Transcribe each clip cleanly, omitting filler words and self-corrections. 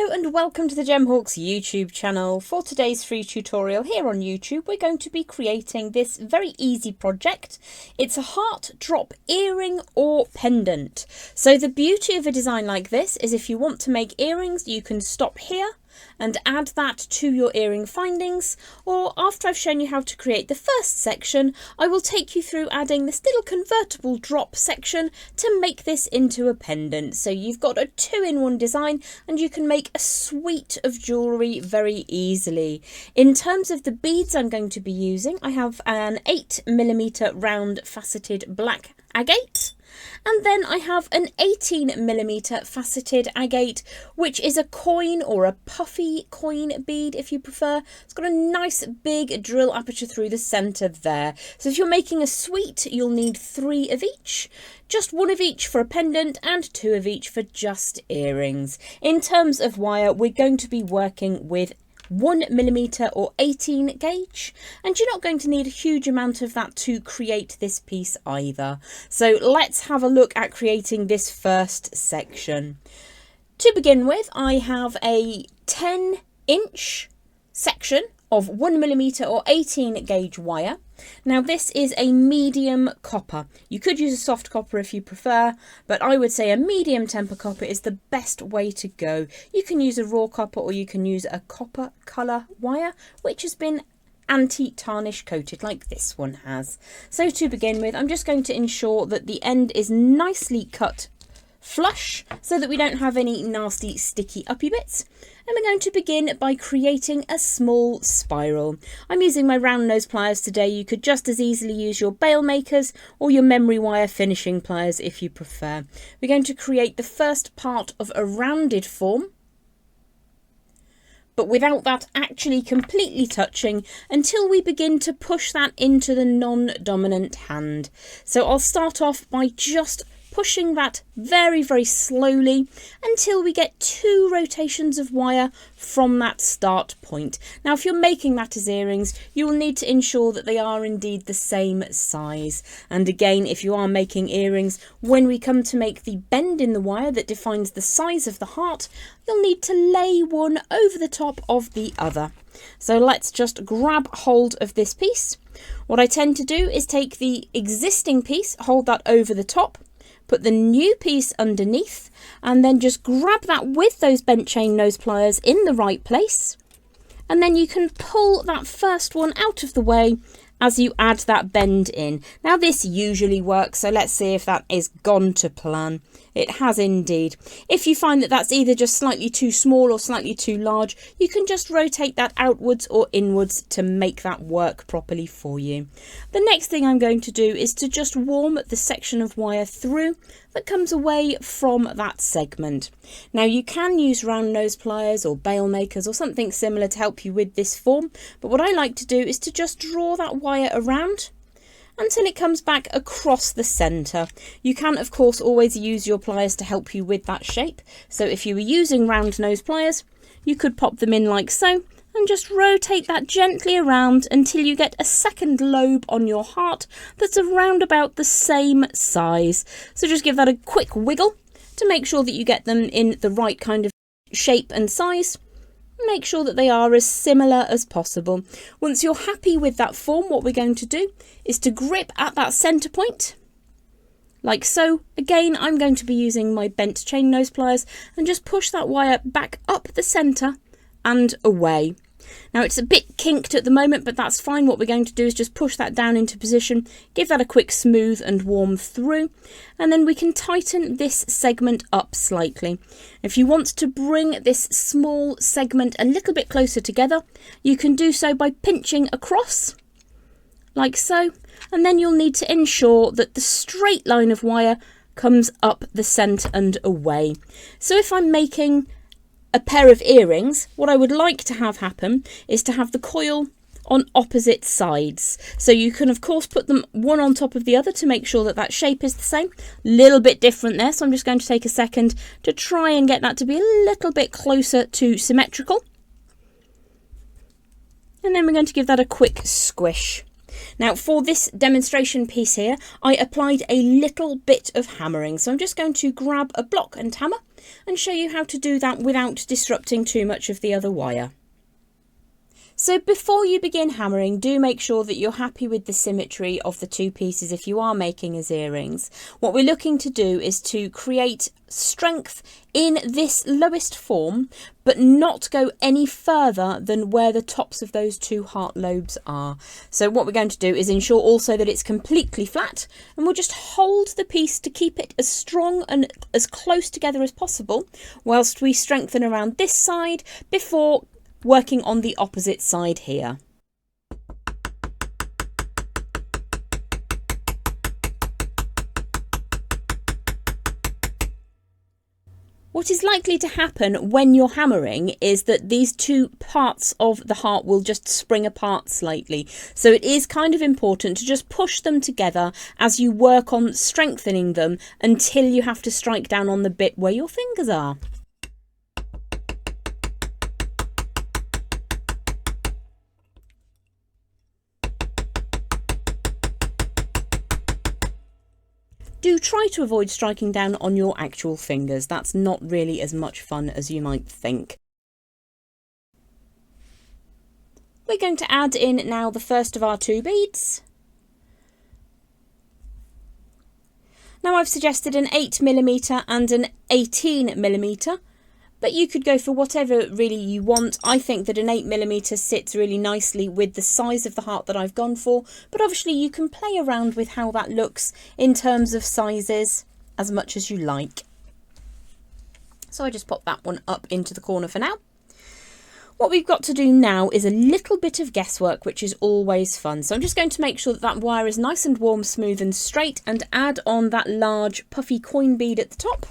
Hello and welcome to the Gemhawks YouTube channel. For today's free tutorial here on YouTube, we're going to be creating this very easy project. It's a heart drop earring or pendant. So the beauty of a design like this is if you want to make earrings, you can stop here and add that to your earring findings, or after I've shown you how to create the first section, I will take you through adding this little convertible drop section to make this into a pendant. So you've got a two-in-one design and you can make a suite of jewellery very easily. In terms of the beads I'm going to be using, I have an 8mm round faceted black agate. And then I have an 18mm faceted agate, which is a coin or a puffy coin bead if you prefer. It's got a nice big drill aperture through the centre there. So if you're making a suite, you'll need 3 of each. Just 1 of each for a pendant and 2 of each for just earrings. In terms of wire, we're going to be working with 1mm or 18 gauge, and you're not going to need a huge amount of that to create this piece either. So let's have a look at creating this first section. To begin with, I have a 10-inch section of 1mm or 18 gauge wire. Now this is a medium copper. You could use a soft copper if you prefer, but I would say a medium temper copper is the best way to go. You can use a raw copper or you can use a copper colour wire which has been anti-tarnish coated like this one has. So to begin with, I'm just going to ensure that the end is nicely cut flush so that we don't have any nasty sticky uppy bits. And we're going to begin by creating a small spiral. I'm using my round nose pliers today. You could just as easily use your bail makers or your memory wire finishing pliers if you prefer. We're going to create the first part of a rounded form, but without that actually completely touching until we begin to push that into the non-dominant hand. So I'll start off by just pushing that very, very slowly until we get 2 rotations of wire from that start point. Now, if you're making that as earrings, you will need to ensure that they are indeed the same size. And again, if you are making earrings, when we come to make the bend in the wire that defines the size of the heart, you'll need to lay one over the top of the other. So let's just grab hold of this piece. What I tend to do is take the existing piece, hold that over the top, put the new piece underneath, and then just grab that with those bent chain nose pliers in the right place. And then you can pull that first one out of the way as you add that bend in. Now this usually works, so let's see if that is gone to plan. It has indeed. If you find that that's either just slightly too small or slightly too large, you can just rotate that outwards or inwards to make that work properly for you. The next thing I'm going to do is to just warm the section of wire through that comes away from that segment. Now you can use round nose pliers or bail makers or something similar to help you with this form, but what I like to do is to just draw that wire around until it comes back across the centre. You can of course always use your pliers to help you with that shape. So if you were using round nose pliers, you could pop them in like so and just rotate that gently around until you get a second lobe on your heart that's around about the same size. So just give that a quick wiggle to make sure that you get them in the right kind of shape and size. Make sure that they are as similar as possible. Once you're happy with that form, what we're going to do is to grip at that centre point, like so. Again, I'm going to be using my bent chain nose pliers and just push that wire back up the centre and away. Now it's a bit kinked at the moment, but that's fine. What we're going to do is just push that down into position, give that a quick smooth and warm through, and then we can tighten this segment up slightly. If you want to bring this small segment a little bit closer together, you can do so by pinching across, like so, and then you'll need to ensure that the straight line of wire comes up the centre and away. So if I'm making a pair of earrings, what I would like to have happen is to have the coil on opposite sides. So you can of course put them one on top of the other to make sure that that shape is the same. Little bit different there, so I'm just going to take a second to try and get that to be a little bit closer to symmetrical. And then we're going to give that a quick squish. Now for this demonstration piece here, I applied a little bit of hammering. So I'm just going to grab a block and hammer and show you how to do that without disrupting too much of the other wire. So before you begin hammering, do make sure that you're happy with the symmetry of the two pieces if you are making as earrings. What we're looking to do is to create strength in this lowest form, but not go any further than where the tops of those two heart lobes are. So what we're going to do is ensure also that it's completely flat, and we'll just hold the piece to keep it as strong and as close together as possible, whilst we strengthen around this side before working on the opposite side here. What is likely to happen when you're hammering is that these two parts of the heart will just spring apart slightly. So it is kind of important to just push them together as you work on strengthening them until you have to strike down on the bit where your fingers are. Do try to avoid striking down on your actual fingers. That's not really as much fun as you might think. We're going to add in now the first of our two beads. Now I've suggested an 8mm and an 18mm, but you could go for whatever really you want. I think that an 8mm sits really nicely with the size of the heart that I've gone for, but obviously you can play around with how that looks in terms of sizes as much as you like. So I just pop that one up into the corner for now. What we've got to do now is a little bit of guesswork, which is always fun. So I'm just going to make sure that that wire is nice and warm, smooth and straight, and add on that large puffy coin bead at the top.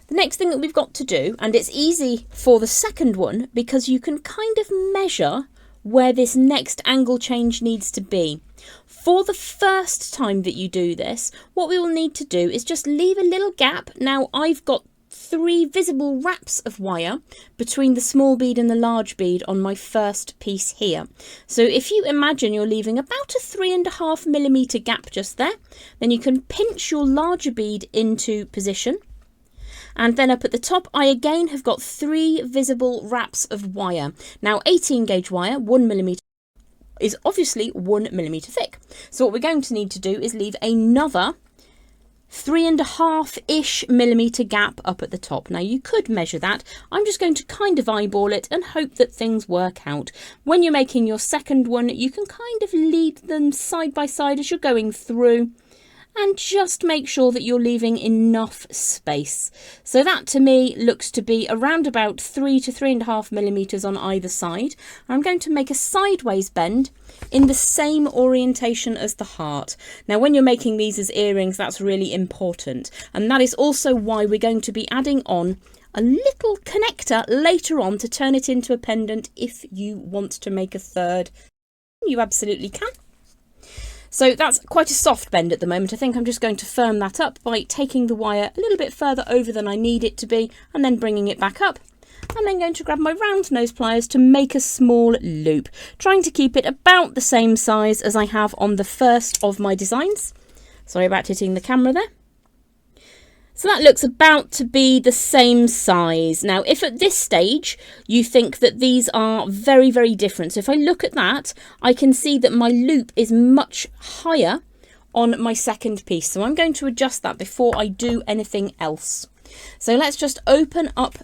The next thing that we've got to do, and it's easy for the second one because you can kind of measure where this next angle change needs to be. For the first time that you do this, what we will need to do is just leave a little gap. Now I've got 3 visible wraps of wire between the small bead and the large bead on my first piece here. So if you imagine you're leaving about a 3.5mm gap just there, then you can pinch your larger bead into position. And then up at the top, I again have got 3 visible wraps of wire. Now 18 gauge wire, 1mm, is obviously 1mm thick. So what we're going to need to do is leave another 3.5-ish millimeter gap up at the top. Now you could measure that. I'm just going to kind of eyeball it and hope that things work out. When you're making your second one, you can kind of lead them side by side as you're going through, and just make sure that you're leaving enough space. So that to me looks to be around about 3 to 3.5mm on either side. I'm going to make a sideways bend in the same orientation as the heart. Now when you're making these as earrings, that's really important, and that is also why we're going to be adding on a little connector later on to turn it into a pendant if you want to make a third. You absolutely can. So that's quite a soft bend at the moment. I think I'm just going to firm that up by taking the wire a little bit further over than I need it to be and then bringing it back up. I'm then going to grab my round nose pliers to make a small loop, trying to keep it about the same size as I have on the first of my designs. Sorry about hitting the camera there. So that looks about to be the same size. Now, if at this stage you think that these are very, very different, so if I look at that, I can see that my loop is much higher on my second piece. So I'm going to adjust that before I do anything else. So let's just open up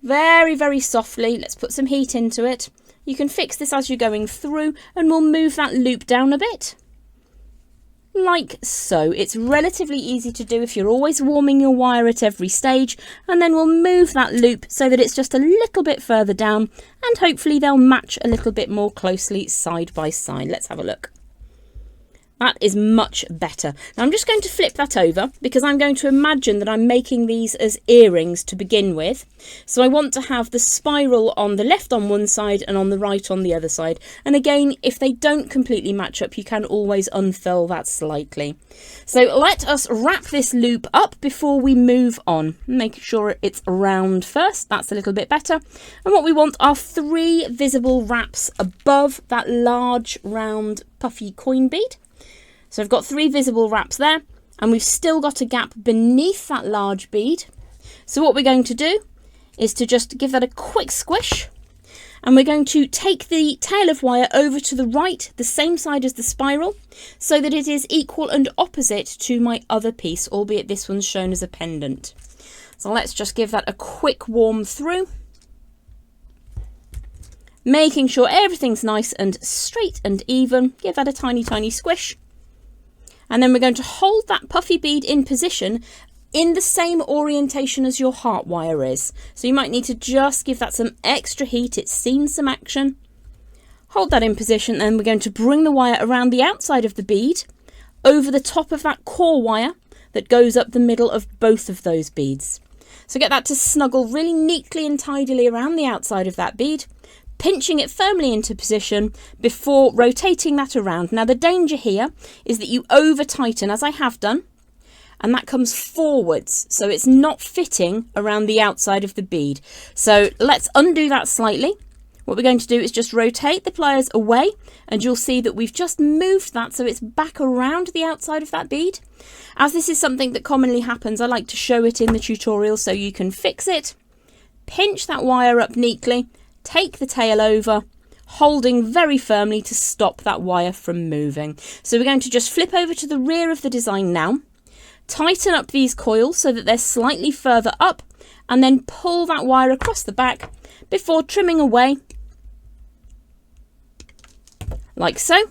very, very softly. Let's put some heat into it. You can fix this as you're going through, and we'll move that loop down a bit. Like so. It's relatively easy to do if you're always warming your wire at every stage, and then we'll move that loop so that it's just a little bit further down, and hopefully they'll match a little bit more closely side by side. Let's have a look. That is much better. Now I'm just going to flip that over because I'm going to imagine that I'm making these as earrings to begin with. So I want to have the spiral on the left on one side and on the right on the other side. And again, if they don't completely match up, you can always unfurl that slightly. So let us wrap this loop up before we move on. Make sure it's round first. That's a little bit better. And what we want are 3 visible wraps above that large round puffy coin bead. So I've got 3 visible wraps there, and we've still got a gap beneath that large bead. So what we're going to do is to just give that a quick squish, and we're going to take the tail of wire over to the right, the same side as the spiral, so that it is equal and opposite to my other piece, albeit this one's shown as a pendant. So let's just give that a quick warm through, making sure everything's nice and straight and even. Give that a tiny, tiny squish. And then we're going to hold that puffy bead in position in the same orientation as your heart wire is. So you might need to just give that some extra heat. It's seen some action. Hold that in position, then we're going to bring the wire around the outside of the bead over the top of that core wire that goes up the middle of both of those beads. So get that to snuggle really neatly and tidily around the outside of that bead, pinching it firmly into position before rotating that around. Now the danger here is that you over tighten, as I have done, and that comes forwards, so it's not fitting around the outside of the bead. So let's undo that slightly. What we're going to do is just rotate the pliers away, and you'll see that we've just moved that so it's back around the outside of that bead. As this is something that commonly happens, I like to show it in the tutorial so you can fix it. Pinch that wire up neatly, take the tail over, holding very firmly to stop that wire from moving. So we're going to just flip over to the rear of the design now, tighten up these coils so that they're slightly further up, and then pull that wire across the back before trimming away, like so,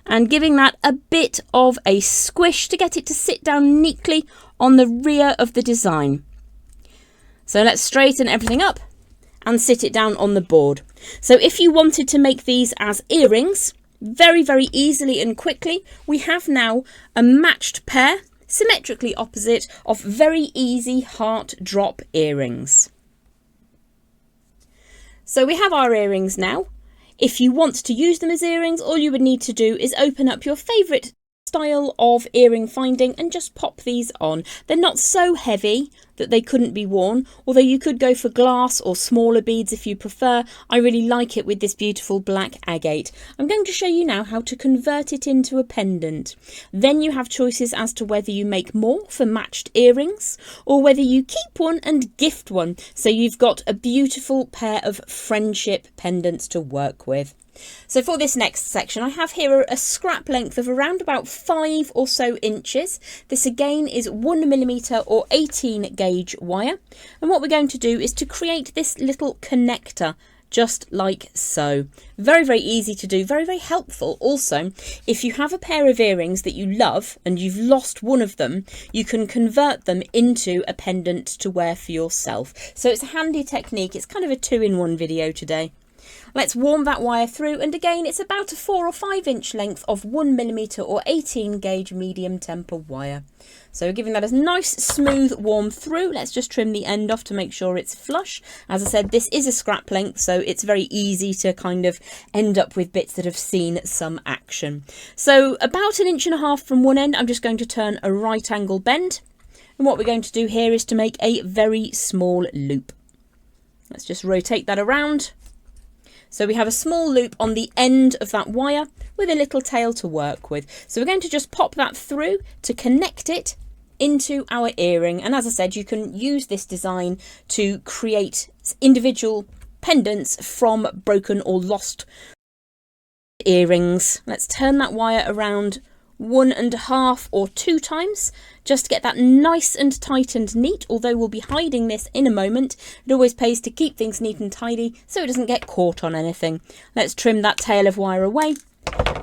and giving that a bit of a squish to get it to sit down neatly on the rear of the design. So let's straighten everything up and sit it down on the board. So if you wanted to make these as earrings, very, very easily and quickly, we have now a matched pair, symmetrically opposite, of very easy heart drop earrings. So we have our earrings now. If you want to use them as earrings, all you would need to do is open up your favourite style of earring finding and just pop these on. They're not so heavy that they couldn't be worn, although you could go for glass or smaller beads if you prefer. I really like it with this beautiful black agate. I'm going to show you now how to convert it into a pendant. Then you have choices as to whether you make more for matched earrings or whether you keep one and gift one, so you've got a beautiful pair of friendship pendants to work with. So for this next section, I have here a scrap length of around about 5 or so inches. This again is 1mm or 18 gauge wire. And what we're going to do is to create this little connector, just like so. Very, very easy to do, very, very helpful. Also, if you have a pair of earrings that you love and you've lost one of them, you can convert them into a pendant to wear for yourself. So it's a handy technique. It's kind of a 2-in-1 video today. Let's warm that wire through, and again it's about a 4 or 5 inch length of 1mm or 18 gauge medium temper wire. So giving that a nice smooth warm through. Let's just trim the end off to make sure it's flush. As I said, this is a scrap length, so it's very easy to kind of end up with bits that have seen some action. So about 1.5 inches from one end, I'm just going to turn a right angle bend, and what we're going to do here is to make a very small loop. Let's just rotate that around. So we have a small loop on the end of that wire with a little tail to work with. So we're going to just pop that through to connect it into our earring. And as I said, you can use this design to create individual pendants from broken or lost earrings. Let's turn that wire around 1.5 or 2 times just to get that nice and tight and neat. Although we'll be hiding this in a moment, it always pays to keep things neat and tidy so it doesn't get caught on anything. Let's trim that tail of wire away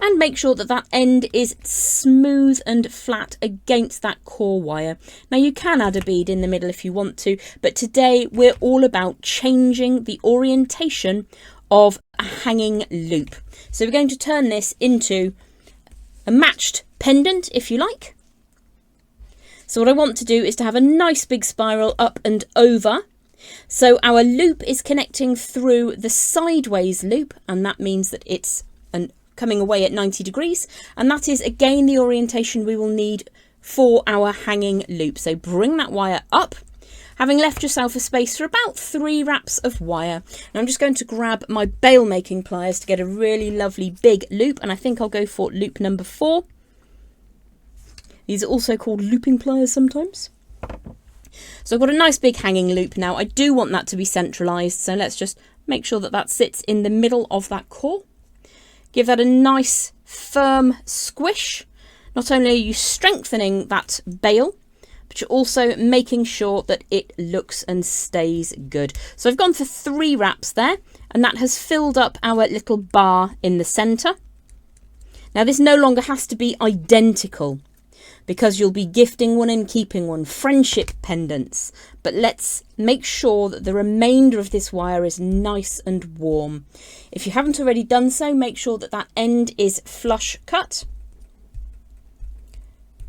and make sure that that end is smooth and flat against that core wire. Now you can add a bead in the middle if you want to, but today we're all about changing the orientation of a hanging loop. So we're going to turn this into a matched pendant, if you like. So what I want to do is to have a nice big spiral up and over. So our loop is connecting through the sideways loop, and that means that it's coming away at 90 degrees. And that is, again, the orientation we will need for our hanging loop. So bring that wire up, having left yourself a space for about 3 wraps of wire. And I'm just going to grab my bail making pliers to get a really lovely big loop. And I think I'll go for loop number 4. These are also called looping pliers sometimes. So I've got a nice big hanging loop now. I do want that to be centralised, so let's just make sure that that sits in the middle of that core. Give that a nice firm squish. Not only are you strengthening that bail, but you're also making sure that it looks and stays good. So I've gone for 3 wraps there, and that has filled up our little bar in the centre. Now this no longer has to be identical, because you'll be gifting one and keeping one, friendship pendants. But let's make sure that the remainder of this wire is nice and warm. If you haven't already done so, make sure that that end is flush cut.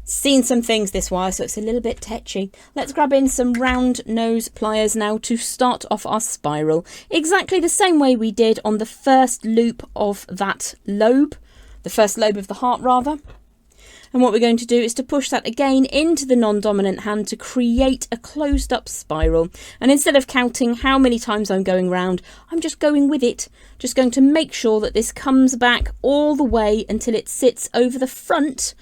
Seen some things this wire, so it's a little bit tetchy. Let's grab in some round nose pliers now to start off our spiral. Exactly the same way we did on the first loop of that lobe, the first lobe of the heart rather. And what we're going to do is to push that again into the non-dominant hand to create a closed up spiral. And instead of counting how many times I'm going round, I'm just going with it. Just going to make sure that this comes back all the way until it sits over the front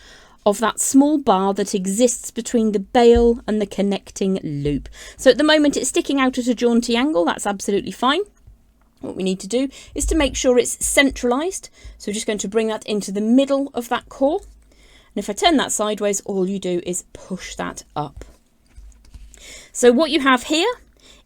of that small bar that exists between the bail and the connecting loop. So at the moment it's sticking out at a jaunty angle. That's absolutely fine. What we need to do is to make sure it's centralised. So we're just going to bring that into the middle of that core. And if I turn that sideways, all you do is push that up. So what you have here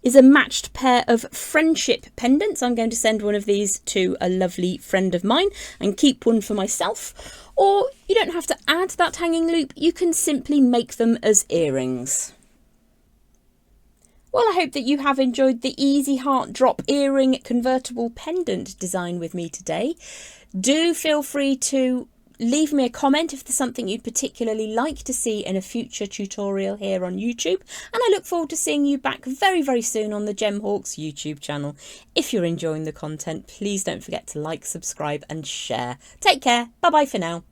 is a matched pair of friendship pendants. I'm going to send one of these to a lovely friend of mine and keep one for myself. Or you don't have to add that hanging loop. You can simply make them as earrings. Well, I hope that you have enjoyed the easy heart drop earring convertible pendant design with me today. Do feel free to leave me a comment if there's something you'd particularly like to see in a future tutorial here on YouTube. And I look forward to seeing you back very, very soon on the Gemhawks YouTube channel. If you're enjoying the content, please don't forget to like, subscribe and share. Take care. Bye-bye for now.